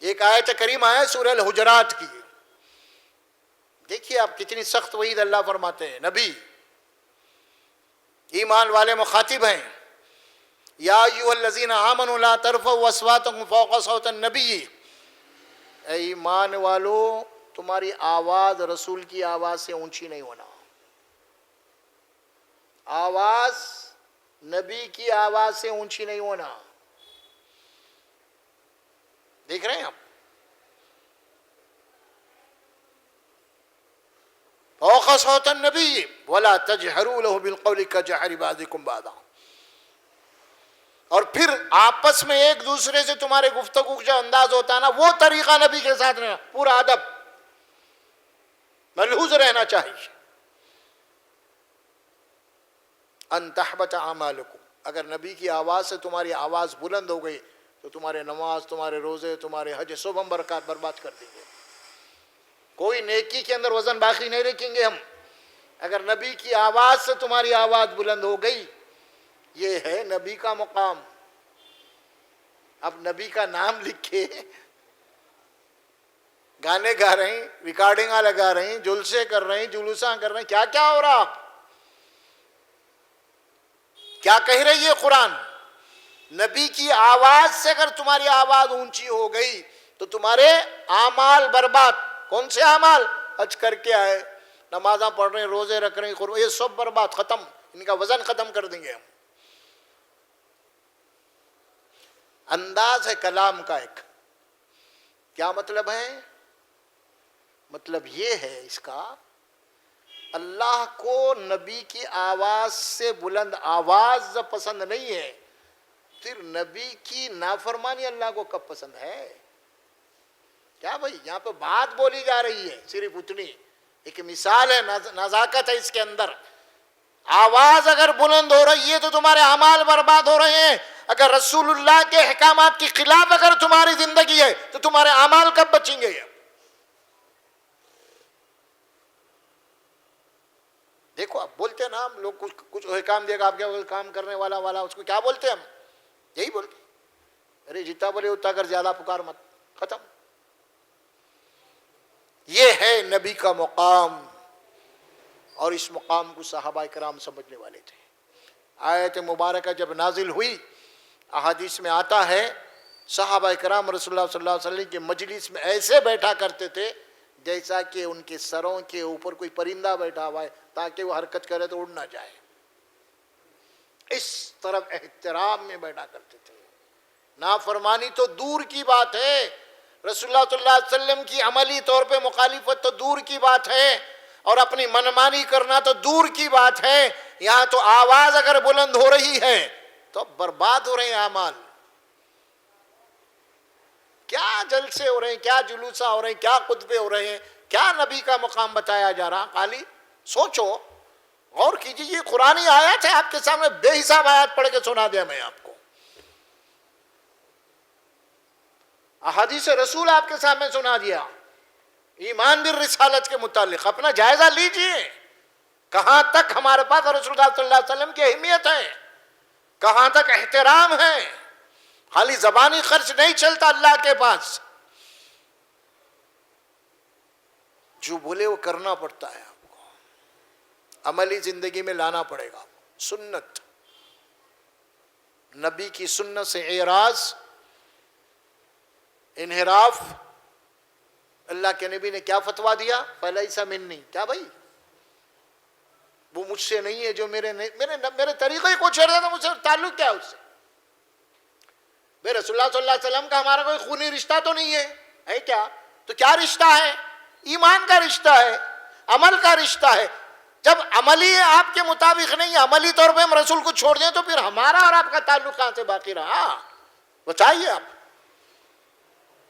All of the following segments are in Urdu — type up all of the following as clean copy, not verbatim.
ایک آیت کریمہ ہے سورہ الحجرات کی، دیکھیے آپ کتنی سخت وعید اللہ فرماتے ہیں. نبی ایمان والے مخاطب ہیں، یا ایھا الذین آمنوا لا ترفعوا اصواتکم فوق صوت النبی، اے ایمان والو تمہاری آواز رسول کی آواز سے اونچی نہیں ہونا. آواز نبی کی آواز سے اونچی نہیں ہونا. دیکھ رہے ہیں آپ، فوق صوت النبی ولا تجہروا له بالقول کجہر بعضکم بعضا. اور پھر آپس میں ایک دوسرے سے تمہارے گفتگو کا جو انداز ہوتا ہے نا، وہ طریقہ نبی کے ساتھ رہنا، پورا ادب ملحوظ رہنا چاہیے. ان تحبط اعمالکم، اگر نبی کی آواز سے تمہاری آواز بلند ہو گئی تو تمہارے نماز، تمہارے روزے، تمہارے حج سب ہم برکات برباد کر دیں گے. کوئی نیکی کے اندر وزن باقی نہیں رکھیں گے ہم. اگر نبی کی آواز سے تمہاری آواز بلند ہو گئی، یہ ہے نبی کا مقام. اب نبی کا نام لکھ کے گانے گا رہے ہیں، ریکارڈنگاں لگا رہے ہیں، جلسے کر رہے ہیں، جلوساں کر رہے ہیں، کیا کیا ہو رہا؟ کیا کہہ رہی ہے قرآن؟ نبی کی آواز سے اگر تمہاری آواز اونچی ہو گئی تو تمہارے اعمال برباد. کون سے اعمال؟ حج کر کے آئے، نمازاں پڑھ رہے ہیں، روزے رکھ رہے ہیں، یہ سب برباد، ختم. ان کا وزن ختم کر دیں گے ہم. انداز ہے کلام کا ایک. کیا مطلب ہے؟ مطلب یہ ہے اس کا، اللہ کو نبی کی آواز سے بلند آواز پسند نہیں ہے، پھر نبی کی نافرمانی اللہ کو کب پسند ہے؟ کیا بھائی یہاں پہ بات بولی جا رہی ہے صرف اتنی، ایک مثال ہے، نزاکت ہے اس کے اندر. آواز اگر بلند ہو رہی ہے تو تمہارے اعمال برباد ہو رہے ہیں. اگر رسول اللہ کے احکامات کے خلاف اگر تمہاری زندگی ہے تو تمہارے اعمال کب بچیں گے؟ دیکھو آپ بولتے ہیں نا، ہم لوگ کچھ احکام دے گا آپ کیا کام کرنے والا اس کو کیا بولتے ہیں؟ ہم یہی بولتے ہیں، ارے جتنا بولے اتنا کر، زیادہ پکار مت. ختم. یہ ہے نبی کا مقام، اور اس مقام کو صحابہ کرام سمجھنے والے تھے. آیت مبارکہ جب نازل ہوئی، احادیث میں آتا ہے صحابہ کرام رسول اللہ صلی اللہ علیہ وسلم کے مجلس میں ایسے بیٹھا کرتے تھے جیسا کہ ان کے سروں کے اوپر کوئی پرندہ بیٹھا ہوا ہے، تاکہ وہ حرکت کرے تو اڑ نہ جائے. اس طرف احترام میں بیٹھا کرتے تھے. نافرمانی تو دور کی بات ہے، رسول اللہ صلی اللہ علیہ وسلم کی عملی طور پہ مخالفت تو دور کی بات ہے، اور اپنی منمانی کرنا تو دور کی بات ہے. یہاں تو آواز اگر بلند ہو رہی ہے تو برباد ہو رہے ہیں اعمال. کیا جلسے ہو رہے ہیں، کیا جلوسہ ہو رہے ہیں، کیا خطبے ہو رہے ہیں، کیا نبی کا مقام بتایا جا رہا. خالی سوچو، غور کیجیے. یہ قرآنی آیات ہے آپ کے سامنے، بے حساب آیات پڑھ کے سنا دیا میں آپ کو. احادیث رسول آپ کے سامنے سنا دیا. ایمان بالرسالت کے متعلق اپنا جائزہ لیجئے. کہاں تک ہمارے پاس رسول اللہ صلی اللہ علیہ وسلم کی اہمیت ہے، کہاں تک احترام ہے. خالی زبانی خرچ نہیں چلتا اللہ کے پاس، جو بولے وہ کرنا پڑتا ہے آپ کو، عملی زندگی میں لانا پڑے گا. سنت، نبی کی سنت سے اعراض، انحراف. اللہ کے نبی نے کیا فتویٰ دیا؟ فَلَيْسَ مِنِّي. کیا بھائی وہ مجھ سے نہیں ہے، جو میرے طریقے کو چھوڑ دیتا، مجھ سے تعلق کیا ہے اس سے؟ بھائی رسول اللہ صلی اللہ علیہ وسلم کا ہمارا کوئی خونی رشتہ تو نہیں ہے کیا؟ تو کیا رشتہ ہے؟ ایمان کا رشتہ ہے، عمل کا رشتہ ہے. جب عملی آپ کے مطابق نہیں، عملی طور پہ ہم رسول کو چھوڑ دیں تو پھر ہمارا اور آپ کا تعلق کہاں سے باقی رہا؟ بتائیے آپ.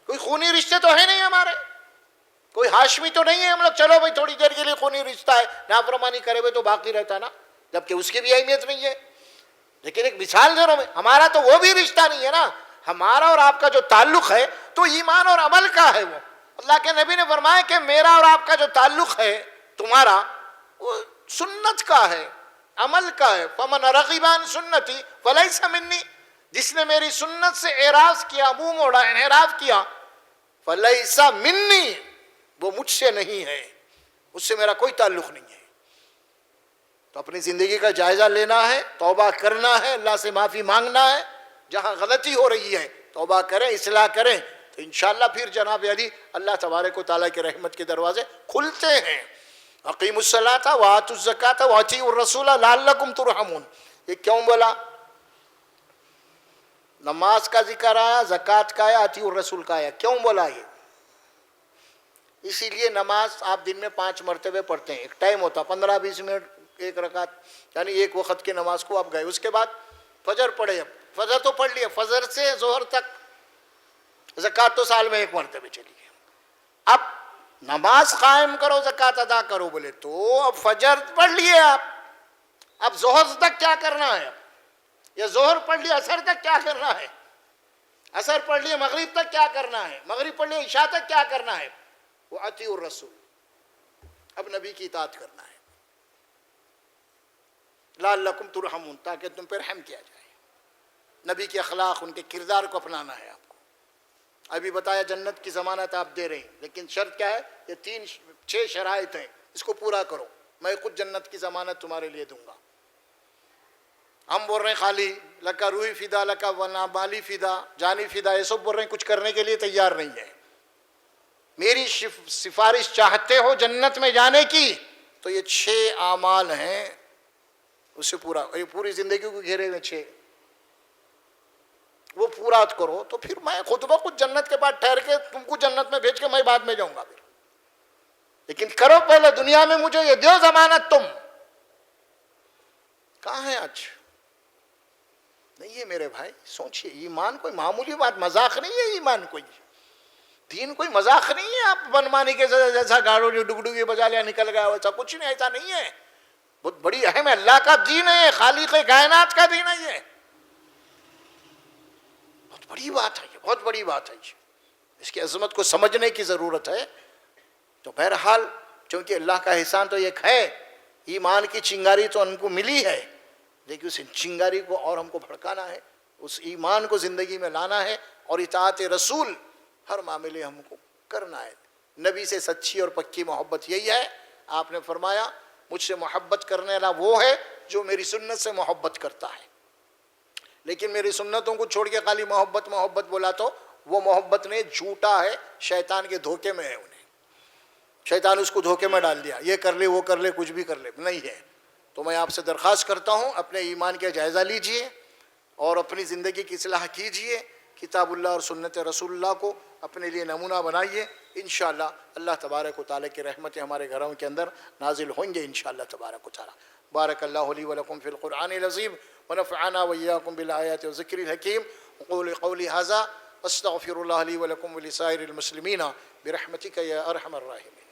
کوئی خونی رشتے تو ہے نہیں ہمارے، کوئی ہاشمی تو نہیں ہے ہم لوگ. چلو بھائی تھوڑی دیر کے لیے خونی رشتہ ہے، نافرمانی کرے ہوئے تو باقی رہتا نا، جبکہ اس کی بھی اہمیت نہیں ہے. لیکن ایک مثال دے رہا ہوں میں، ہمارا تو وہ بھی رشتہ نہیں ہے نا. ہمارا اور آپ کا جو تعلق ہے تو ایمان اور عمل کا ہے. وہ اللہ کے نبی نے فرمایا کہ میرا اور آپ کا جو تعلق ہے تمہارا، وہ سنت کا ہے، عمل کا ہے. فَمَنْ رَغِبَ عَنْ سُنَّتِي فَلَيْسَ مِنِّي. جس نے میری سنت سے اعراض کیا، منہ موڑا، انحراف کیا، فلیس منی، وہ مجھ سے نہیں ہے، اس سے میرا کوئی تعلق نہیں ہے۔ تو اپنی زندگی کا جائزہ لینا ہے، توبہ کرنا ہے، اللہ سے معافی مانگنا ہے، جہاں غلطی ہو رہی ہے توبہ کریں، اصلاح کریں، تو انشاءاللہ پھر جناب علی اللہ تبارک و تعالیٰ کے رحمت کے دروازے کھلتے ہیں۔ اقیموا الصلاۃ وآتوا الزکاۃ واطیعوا الرسول لعلکم ترحمون۔ یہ کیوں بولا؟ نماز کا ذکر آیا، زکوٰۃ کا آیا، اطیعوا الرسول کا آیا، کیوں بولا یہ؟ اسی لیے نماز آپ دن میں 5 مرتبے پڑھتے ہیں، ایک ٹائم ہوتا 15-20 منٹ ایک رکعت، یعنی ایک وقت کے نماز کو آپ گئے، اس کے بعد فجر پڑھے، اب فجر تو پڑھ لیا، فجر سے ظہر تک، زکوٰۃ تو سال میں 1 مرتبے چلی گئی۔ اب نماز قائم کرو، زکوٰۃ ادا کرو بولے تو اب فجر پڑھ لیے آپ، اب ظہر تک کیا کرنا ہے؟ یا ظہر پڑھ لیا عصر تک کیا کرنا ہے؟ عصر پڑھ لیا مغرب تک کیا کرنا ہے؟ مغرب پڑھ لیا عشاء تک کیا کرنا ہے؟ وَأَطِيعُوا الرَّسُولَ، اب نبی کی اطاعت کرنا ہے، لعلکم ترحمون، تاکہ تم پر رحم کیا جائے۔ نبی کے اخلاق، ان کے کردار کو اپنانا ہے آپ کو۔ ابھی بتایا جنت کی ضمانت آپ دے رہے ہیں، لیکن شرط کیا ہے؟ یہ 6 شرائط ہیں، اس کو پورا کرو، میں خود جنت کی ضمانت تمہارے لیے دوں گا۔ ہم بول رہے ہیں خالی لکا روحی فدا، لکا ورنہ مالی فدا، جانی فدا، یہ سب بول رہے ہیں، کچھ کرنے کے لیے تیار نہیں ہے۔ میری سفارش چاہتے ہو جنت میں جانے کی تو یہ 6 اعمال ہیں، اسے پورا، یہ پوری زندگی کو گھیرے ہوئے 6، وہ پورا کرو تو پھر میں خود بخود جنت کے بعد ٹھہر کے تم کو جنت میں بھیج کے میں بعد میں جاؤں گا پھر، لیکن کرو پہلے دنیا میں مجھے یہ دیو ضمانت۔ تم کہاں ہیں آج؟ نہیں ہے میرے بھائی، سوچئے، ایمان کوئی معمولی بات، مذاق نہیں ہے ایمان، کوئی دین کوئی مذاق نہیں ہے۔ آپ بنمانی کے جیسا گاڑو ڈگڈگی بجا لیا نکل گیا، ویسا کچھ نہیں، ایسا نہیں ہے، بہت بڑی اہم ہے، اللہ کا دین ہے، خالق کائنات کا دین ہے، یہ بہت بڑی بات ہے، یہ بہت بڑی بات ہے، اس کی عظمت کو سمجھنے کی ضرورت ہے۔ تو بہرحال چونکہ اللہ کا احسان تو ایک ہے، ایمان کی چنگاری تو ہم کو ملی ہے، لیکن اس چنگاری کو اور ہم کو بھڑکانا ہے، اس ایمان کو زندگی میں لانا ہے، اور اطاعت رسول ہر معاملے ہم کو کرنا ہے۔ نبی سے سچی اور پکی محبت یہی ہے۔ آپ نے فرمایا مجھ سے محبت کرنے والا وہ ہے جو میری سنت سے محبت کرتا ہے، لیکن میری سنتوں کو چھوڑ کے خالی محبت محبت بولا تو وہ محبت نہیں، جھوٹا ہے، شیطان کے دھوکے میں ہے، انہیں شیطان اس کو دھوکے میں ڈال دیا، یہ کر لے وہ کر لے کچھ بھی کر لے، نہیں ہے۔ تو میں آپ سے درخواست کرتا ہوں اپنے ایمان کا جائزہ لیجئے اور اپنی زندگی کی اصلاح کیجئے، کتاب اللہ اور سنت رسول اللہ کو اپنے لیے نمونہ بنائیے، انشاءاللہ اللہ تبارک و تعالیٰ کی رحمتیں ہمارے گھروں کے اندر نازل ہوں گے انشاءاللہ تبارک و تعالیٰ۔ بارک اللہ لی ولکم فی القرآن العظیم ونفعنا وإياكم بالآیات والذکر الحکیم، اقول قولی ھذا استغفر اللہ لی ولکم ولسائر المسلمین برحمتک یا ارحم الراحمین۔